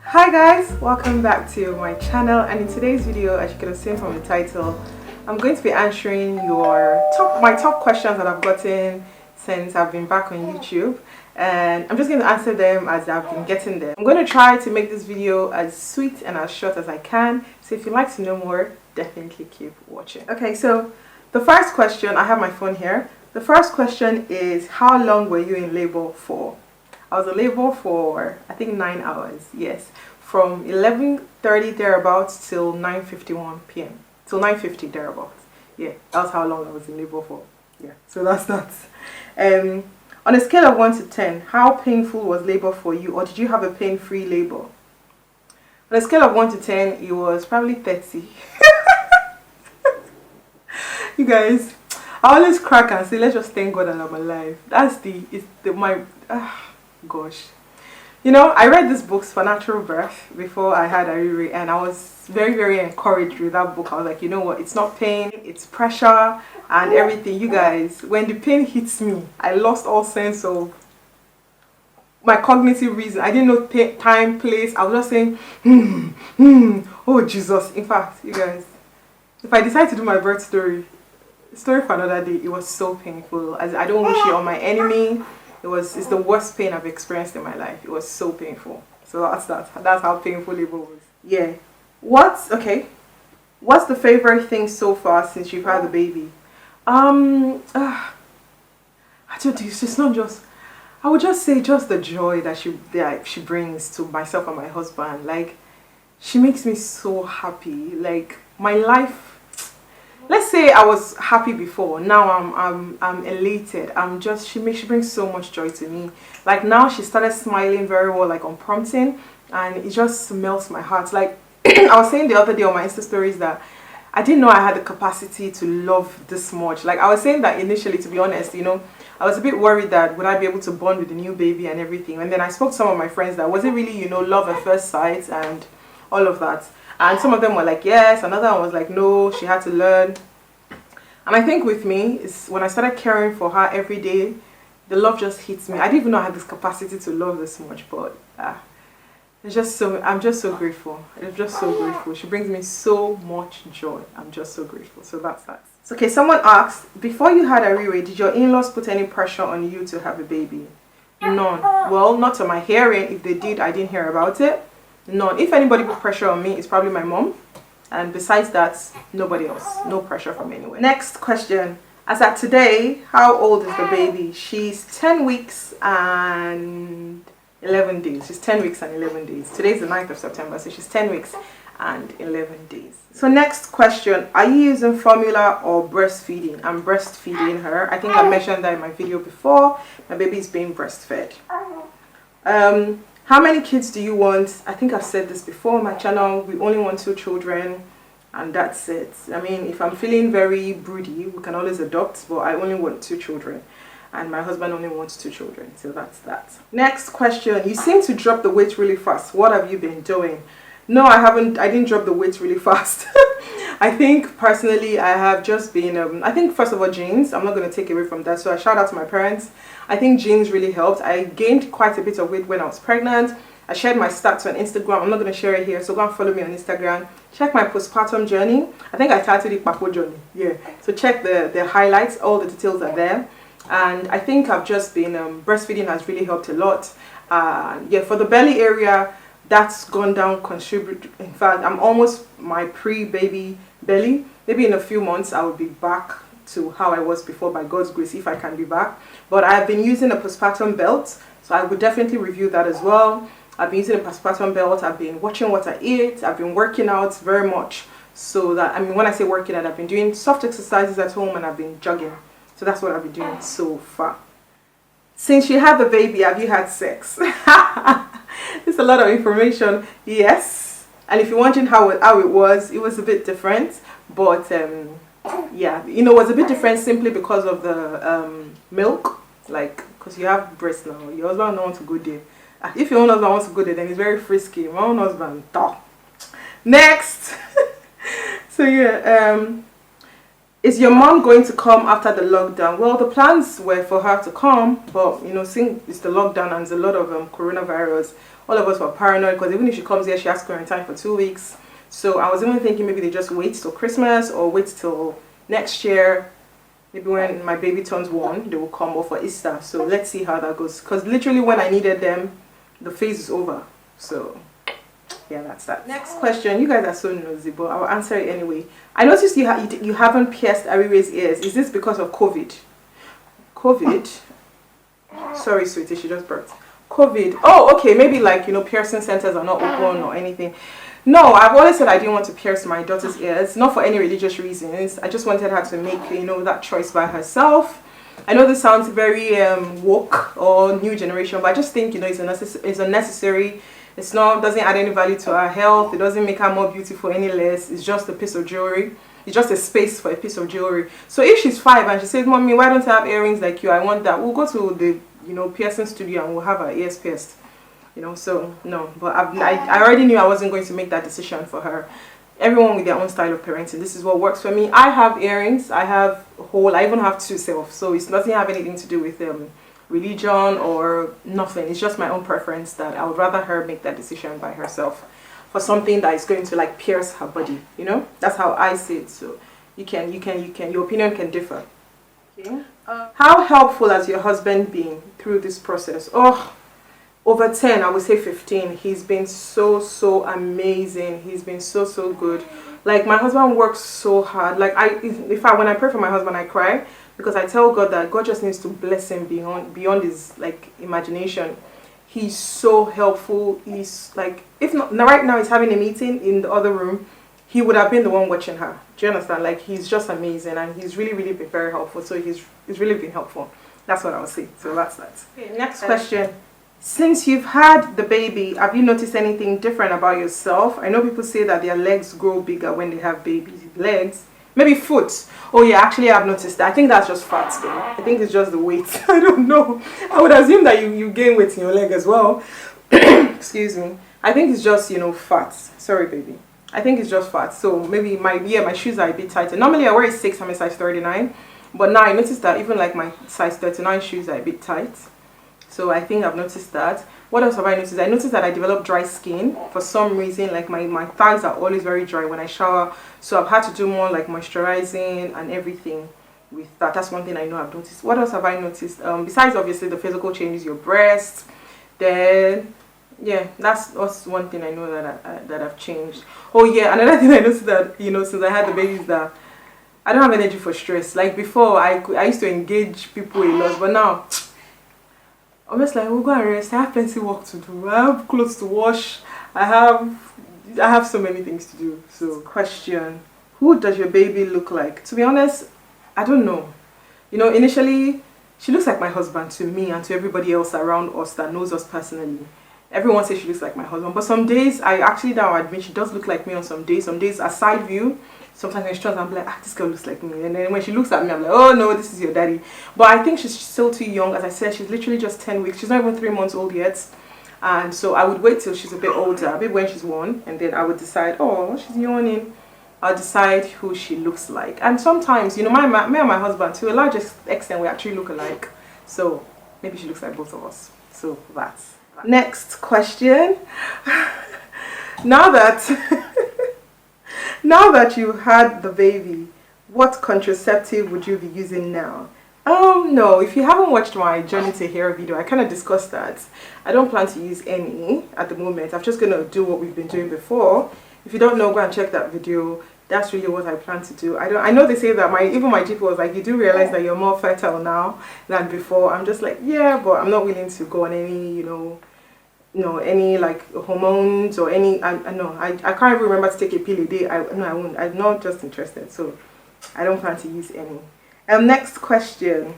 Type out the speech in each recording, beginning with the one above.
Hi guys, welcome back to my channel, and in today's video, as you can have seen from the title, I'm going to be answering my top questions that I've gotten since I've been back on YouTube, and I'm just going to answer them as I've been getting them. I'm going to try to make this video as sweet and as short as I can, so if you'd like to know more, definitely keep watching. Okay, so the first question, I have my phone here. The first question is, how long were you in labor for? I was in labor for, I think, 9 hours, yes. From 11:30 thereabouts till 9:51 p.m. Till 9:50 thereabouts. Yeah, that's how long I was in labor for. Yeah, so that's that. On a scale of 1 to 10, how painful was labor for you, or did you have a pain-free labor? On a scale of 1 to 10, it was probably 30. You guys, I always crack and say, let's just thank God that I'm alive. That's gosh. You know, I read this book, Supernatural Birth, before I had Ariri, and I was very, very encouraged with that book. I was like, you know what, it's not pain, it's pressure and everything. You guys, when the pain hits me, I lost all sense of my cognitive reason. I didn't know time, place. I was just saying, oh Jesus. In fact, you guys, if I decide to do my birth story for another day, it was so painful. As I don't wish it on my enemy. It's the worst pain I've experienced in my life. It was so painful. So that's how painful labor was. Yeah. What's the favorite thing so far since you've had the baby? I don't know, it's just not just, I would just say just the joy that she brings to myself and my husband. Like, she makes me so happy. Like, my life, let's say I was happy before, now I'm elated. She brings so much joy to me. Like, now she started smiling very well, like on prompting, and it just melts my heart. Like, I was saying the other day on my Insta stories that I didn't know I had the capacity to love this much. Like, I was saying that initially, to be honest, you know, I was a bit worried that would I be able to bond with the new baby and everything. And then I spoke to some of my friends that was it really, you know, love at first sight and all of that. And some of them were like, yes. Another one was like, no, she had to learn. And I think with me, it's when I started caring for her every day, the love just hits me. I didn't even know I had this capacity to love this much, but I'm just so grateful. I'm just so grateful. She brings me so much joy. I'm just so grateful. So that's that. So, okay, someone asked, before you had Ariri, did your in-laws put any pressure on you to have a baby? None. Well, not to my hearing. If they did, I didn't hear about it. None. If anybody put pressure on me, it's probably my mom. And besides that, nobody else. No pressure from anywhere. Next question. As at today, how old is the baby? She's 10 weeks and 11 days. She's 10 weeks and 11 days. Today's the 9th of September, so she's 10 weeks and 11 days. So next question. Are you using formula or breastfeeding? I'm breastfeeding her. I think I mentioned that in my video before. My baby is being breastfed. How many kids do you want? I think I've said this before on my channel. We only want 2 children, and that's it. I mean, if I'm feeling very broody, we can always adopt, but I only want 2 children. And my husband only wants 2 children, so that's that. Next question. You seem to drop the weight really fast. What have you been doing? No, I haven't. I didn't drop the weight really fast. I think personally I have just been, I think first of all genes, I'm not going to take away from that, so I shout out to my parents. I think genes really helped. I gained quite a bit of weight when I was pregnant. I shared my stats on Instagram. I'm not going to share it here, so go and follow me on Instagram. Check my postpartum journey. I think I titled it Papo Journey. Yeah, so check the highlights, all the details are there. And I think I've just been, breastfeeding has really helped a lot. Yeah, for the belly area, that's gone down considerably. In fact, I'm almost my pre-baby belly. Maybe in a few months I will be back to how I was before, by God's grace, if I can be back. But I have been using a postpartum belt, so I would definitely review that as well. I've been using a postpartum belt. I've been watching what I eat. I've been working out very much, so that, I mean, when I say working out, I've been doing soft exercises at home and I've been jogging. So that's what I've been doing so far. Since you had the baby, have you had sex? There's a lot of information. Yes. And if you're wondering how it was a bit different. But yeah, you know, it was a bit different simply because of the milk. Like, because you have breast now. Your husband don't want to go there. If your own husband wants to go there, then it's very frisky. My own husband, duh. Next. So yeah, is your mom going to come after the lockdown? Well, the plans were for her to come, but you know, seeing it's the lockdown and there's a lot of coronavirus, all of us were paranoid because even if she comes here, she has to quarantine for 2 weeks. So I was even thinking maybe they just wait till Christmas or wait till next year. Maybe when my baby turns 1, they will come over for Easter. So let's see how that goes. Because literally when I needed them, the phase is over. So yeah, that's that. Next question. You guys are so nosy, but I'll answer it anyway. I noticed you haven't pierced Arire's ears. Is this because of COVID? COVID? Sorry, sweetie, she just burped. COVID. Oh, okay. Maybe like, piercing centers are not open or anything. No, I've always said I didn't want to pierce my daughter's ears, not for any religious reasons. I just wanted her to make, that choice by herself. I know this sounds very woke or new generation, but I just think, it's unnecessary. It's not, doesn't add any value to her health. It doesn't make her more beautiful any less. It's just a piece of jewelry. It's just a space for a piece of jewelry. So if she's 5 and she says, "Mommy, why don't I have earrings like you? I want that." We'll go to the, piercing studio and we'll have her ears pierced. So no, but I already knew I wasn't going to make that decision for her. Everyone with their own style of parenting. This is what works for me. I have earrings. I have I even have 2 self. So it doesn't have anything to do with religion or nothing. It's just my own preference that I would rather her make that decision by herself for something that is going to like pierce her body. That's how I see it. So you can. Your opinion can differ. Okay. How helpful has your husband been through this process? Oh. Over 10, I would say 15. He's been so amazing. He's been so good. Like, my husband works so hard. Like, when I pray for my husband, I cry because I tell God that God just needs to bless him beyond his like imagination. He's so helpful. He's like, if not right now, he's having a meeting in the other room. He would have been the one watching her. Do you understand? Like, he's just amazing, and he's really been very helpful. So he's really been helpful. That's what I would say. So that's that. Okay, next question. Since you've had the baby, have you noticed anything different about yourself? I know people say that their legs grow bigger when they have babies. Legs, maybe foot. Oh yeah, actually I've noticed that. I think that's just fat though. I think it's just the weight. I don't know. I would assume that you gain weight in your leg as well. Excuse me. I think it's just, fat. Sorry, baby. I think it's just fat. So maybe my shoes are a bit tighter. Normally I wear a 6, I'm a size 39. But now I noticed that even like my size 39 shoes are a bit tight. So I think I've noticed that. What else have I noticed? I noticed that I developed dry skin for some reason. Like my thighs are always very dry when I shower. So I've had to do more like moisturizing and everything with that. That's one thing I know I've noticed. What else have I noticed? Besides obviously the physical changes, your breasts. Then yeah, that's one thing I know that I've changed. Oh yeah, another thing I noticed that since I had the baby is that I don't have energy for stress. Like before, I used to engage people a lot, but now I'm just like, we'll go and rest. I have plenty of work to do. I have clothes to wash. I have so many things to do. So, question: who does your baby look like? To be honest, I don't know. Initially, she looks like my husband to me and to everybody else around us that knows us personally. Everyone says she looks like my husband, but some days I actually now admit she does look like me on some days. Some days a side view. Sometimes when she turns, I'm like, this girl looks like me. And then when she looks at me, I'm like, oh no, this is your daddy. But I think she's still too young. As I said, she's literally just 10 weeks. She's not even 3 months old yet. And so I would wait till she's a bit older, maybe when she's 1. And then I would decide, oh, she's yawning. I'll decide who she looks like. And sometimes, me and my husband, to a large extent, we actually look alike. So maybe she looks like both of us. So that's that. Next question. Now that you had the baby, what contraceptive would you be using now? No, if you haven't watched my Journey to Hair video, I kind of discussed that. I don't plan to use any at the moment. I'm just going to do what we've been doing before. If you don't know, go and check that video. That's really what I plan to do. I know they say that even my GP was like, you do realize that you're more fertile now than before. I'm just like, yeah, but I'm not willing to go on any, any like hormones or any. I can't even remember to take a pill a day. I won't. I'm not just interested, so I don't plan to use any. Next question: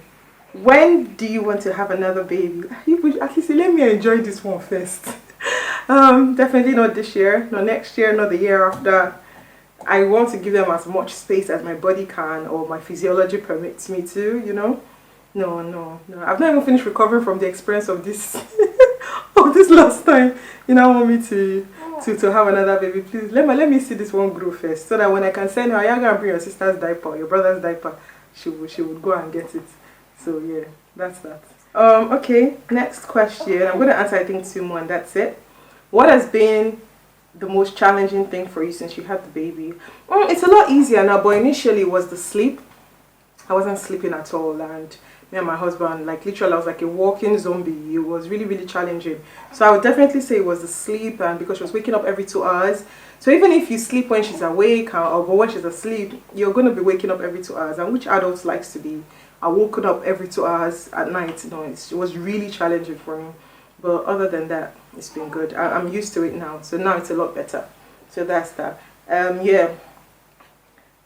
when do you want to have another baby? At least let me enjoy this one first. Definitely not this year, not next year, not the year after. I want to give them as much space as my body can or my physiology permits me to. No. I've not even finished recovering from the experience of this of this last time. You now want me to have another baby. Please let me see this one grow first, so that when I can send her, you're gonna bring your sister's diaper, your brother's diaper, she would go and get it. So yeah, that's that. Okay, next question. I'm gonna answer I think 2 more and that's it. What has been the most challenging thing for you since you had the baby? It's a lot easier now, but initially it was the sleep. I wasn't sleeping at all, and me and my husband, like literally I was like a walking zombie. It was really, really challenging. So I would definitely say it was the sleep, and because she was waking up every 2 hours. So even if you sleep when she's awake or when she's asleep, you're going to be waking up every 2 hours, and which adults likes to be woken up every 2 hours at night? You know, it was really challenging for me. But other than that, it's been good. I'm used to it now, so now it's a lot better. So that's that. Yeah.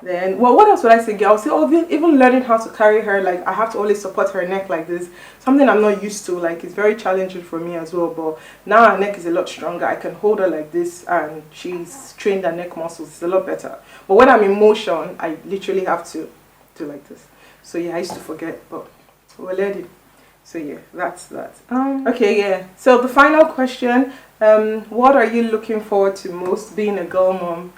Then, well, what else would I say? I would say, oh, even learning how to carry her, like I have to always support her neck like this. Something I'm not used to. Like it's very challenging for me as well. But now her neck is a lot stronger. I can hold her like this, and she's trained her neck muscles. It's a lot better. But when I'm in motion, I literally have to do like this. So yeah, I used to forget, but we're learning. So yeah, that's that. Okay, yeah. So the final question, what are you looking forward to most being a girl mom?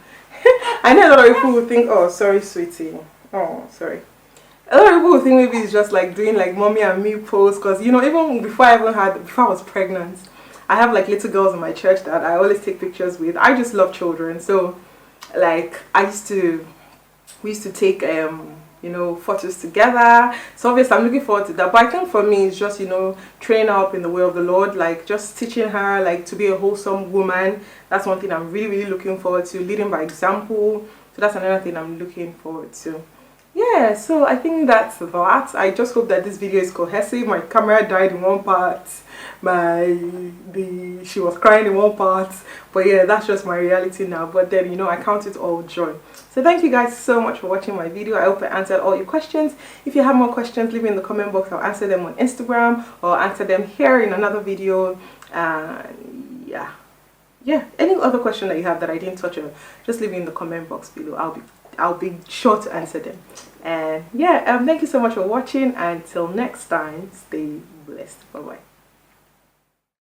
I know a lot of people will think, oh, sorry, sweetie. Oh, sorry. A lot of people will think maybe it's just like doing like mommy and me pose, because you know, even before I was pregnant, I have like little girls in my church that I always take pictures with. I just love children, so like we used to take you know, photos together. So obviously I'm looking forward to that. But I think for me it's just, you know, training her up in the way of the Lord, like just teaching her like to be a wholesome woman. That's one thing I'm really, really looking forward to, leading by example. So that's another thing I'm looking forward to. Yeah, so I think that's that. I just hope that this video is cohesive. My camera died in one part, she was crying in one part, but yeah, that's just my reality now. But then, you know, I count it all joy. So thank you guys so much for watching my video. I hope I answered all your questions. If you have more questions, leave it in the comment box. I'll answer them on Instagram or answer them here in another video. Yeah, any other question that you have that I didn't touch on, just leave it in the comment box below. I'll be sure to answer them. And yeah, thank you so much for watching. Until next time, stay blessed. Bye bye.